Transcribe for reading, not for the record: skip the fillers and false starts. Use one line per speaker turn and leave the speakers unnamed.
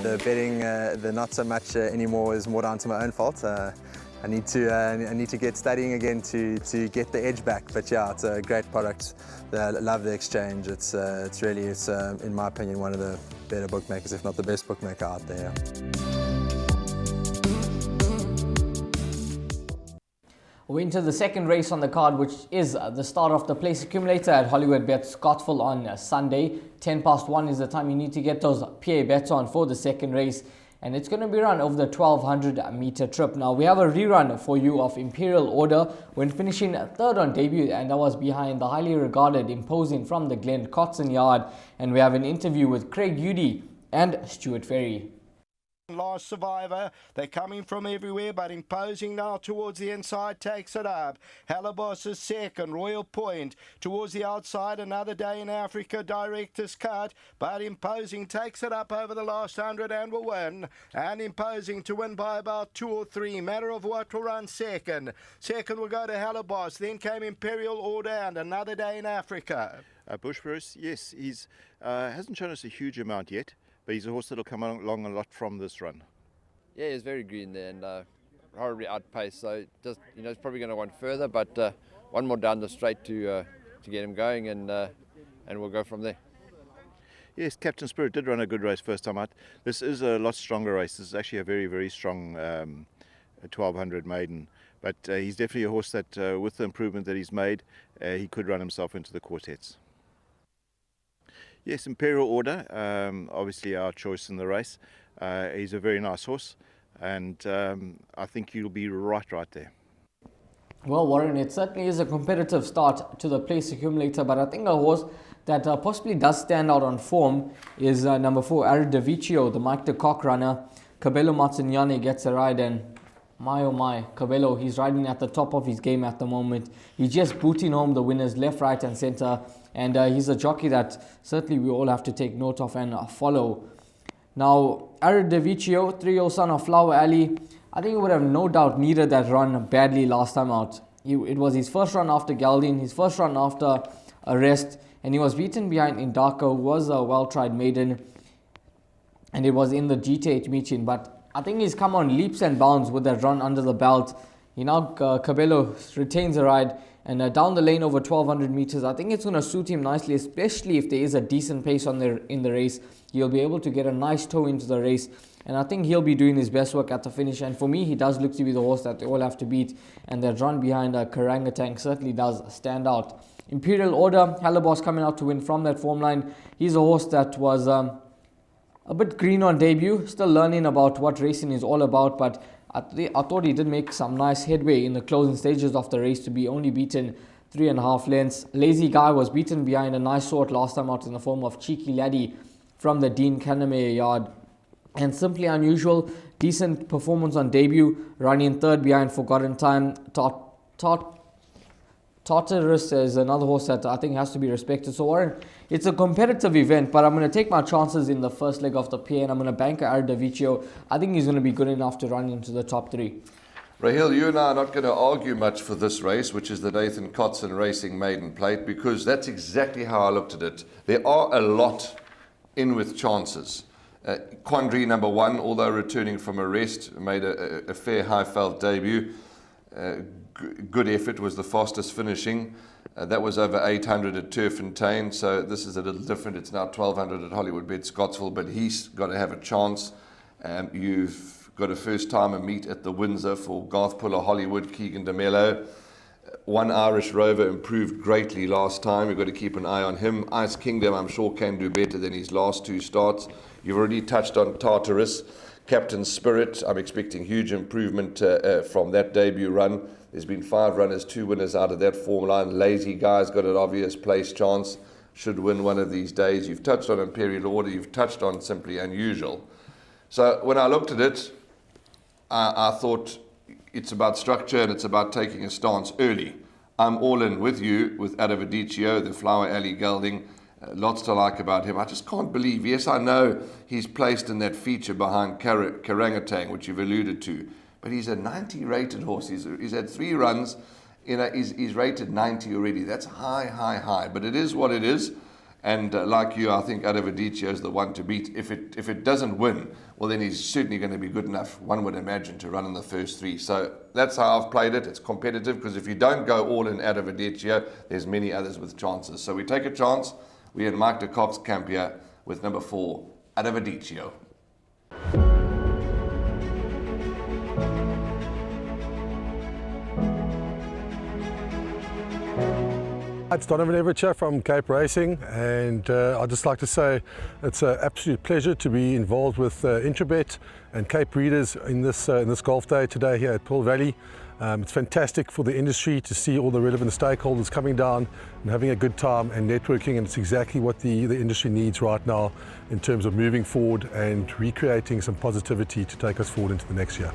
the betting, the not so much anymore, is more down to my own fault. I need to get studying again to get the edge back. But yeah, it's a great product. I love the exchange. It's really, in my opinion, one of the better bookmakers, if not the best bookmaker out there.
We're into the second race on the card, which is the start of the place accumulator at Hollywoodbets Scottsville on Sunday. 1:10 is the time you need to get those PA bets on for the second race. And it's going to be run over the 1200 meter trip. Now, we have a rerun for you of Imperial Order when finishing third on debut, and that was behind the highly regarded Imposing from the Glen Cotson Yard. And we have an interview with Craig Udy and Stuart Ferry.
Last survivor, they're coming from everywhere, but Imposing now towards the inside takes it up. Halibos is second, Royal Point towards the outside, Another Day in Africa, Director's Cut, but Imposing takes it up over the last 100 and will win. And Imposing to win by about 2 or 3. Matter of What will run second. Second will go to Halibos, then came Imperial Order and Another Day in Africa.
Bush Bruce, yes, he's hasn't shown us a huge amount yet. But he's a horse that'll come along a lot from this run.
Yeah, he's very green there and horribly outpaced. So just he's probably going to want further, but one more down the straight to get him going, and we'll go from there.
Yes, Captain Spirit did run a good race first time out. This is a lot stronger race. This is actually a very, very strong 1200 maiden. But he's definitely a horse that, with the improvement that he's made, he could run himself into the quartets. Yes, Imperial Order, obviously our choice in the race. He's a very nice horse, and I think you'll be right there.
Well, Warren, it certainly is a competitive start to the place accumulator, but I think a horse that possibly does stand out on form is number 4, Aridaviccio, the Mike de Kock runner. Cabello Martignani gets a ride, and my oh my, Cabello, he's riding at the top of his game at the moment. He's just booting home the winners left, right and centre. And he's a jockey that certainly we all have to take note of and follow. Now, Aridaviccio, 3-year-old son of Flower Alley, I think he would have no doubt needed that run badly last time out. It was his first run after Gelding, his first run after arrest, and he was beaten behind Indaka, who was a well-tried maiden, and it was in the GTH meeting. But I think he's come on leaps and bounds with that run under the belt. Cabello retains the ride. And down the lane over 1200 meters, I think it's going to suit him nicely, especially if there is a decent pace in the race. He'll be able to get a nice toe into the race, and I think he'll be doing his best work at the finish. And for me, he does look to be the horse that they all have to beat, and that run behind Karangatang certainly does stand out. Imperial Order, Halibos coming out to win from that form line. He's a horse that was a bit green on debut, still learning about what racing is all about, but I thought he did make some nice headway in the closing stages of the race to be only beaten 3.5 lengths. Lazy Guy was beaten behind a nice sort last time out in the form of Cheeky Laddie from the Dean Cannemeyer yard. And Simply Unusual, decent performance on debut, running third behind Forgotten Time. Tartarus is another horse that I think has to be respected. So Warren, it's a competitive event, but I'm going to take my chances in the first leg of the PA, and I'm going to bank Aridaviccio. I think he's going to be good enough to run into the top 3.
Rahil, you and I are not going to argue much for this race, which is the Nathan Cotson Racing Maiden Plate, because that's exactly how I looked at it. There are a lot in with chances. Quandary number 1, although returning from arrest, made a fair high-felt debut. Good effort, was the fastest finishing. That was over 800 at Turffontein, so this is a little different. It's now 1200 at Hollywoodbets Scottsville, but he's got to have a chance. You've got a first-timer meet at the Windsor for Garth Puller, Hollywood, Keegan DeMello. One Irish Rover improved greatly last time. You've got to keep an eye on him. Ice Kingdom, I'm sure, can do better than his last 2 starts. You've already touched on Tartarus. Captain Spirit, I'm expecting huge improvement from that debut run. There's been 5 runners, 2 winners out of that form line. Lazy Guy's got an obvious place chance, should win one of these days. You've touched on Imperial Order, you've touched on Simply Unusual. So when I looked at it, I thought it's about structure and it's about taking a stance early. I'm all in with you with Aridaviccio, the Flower Alley gelding. Lots to like about him. I just can't believe, yes, I know he's placed in that feature behind Karangatang, which you've alluded to, but he's a 90 rated horse. He's had 3 runs, he's rated 90 already. That's high, but it is what it is. And like you, I think Adavadicio is the one to beat. If it doesn't win, well, then he's certainly going to be good enough, one would imagine, to run in the first 3. So that's how I've played it. It's competitive, because if you don't go all in Adavadicio, there's many others with chances. So we take a chance. We're in Mike de Kock's camp here with number 4, Adavadicio.
It's Donovan Everett from Cape Racing, and I'd just like to say it's an absolute pleasure to be involved with Intrabet and Cape Breeders in this golf day today here at Pearl Valley. It's fantastic for the industry to see all the relevant stakeholders coming down and having a good time and networking, and it's exactly what the industry needs right now in terms of moving forward and recreating some positivity to take us forward into the next year.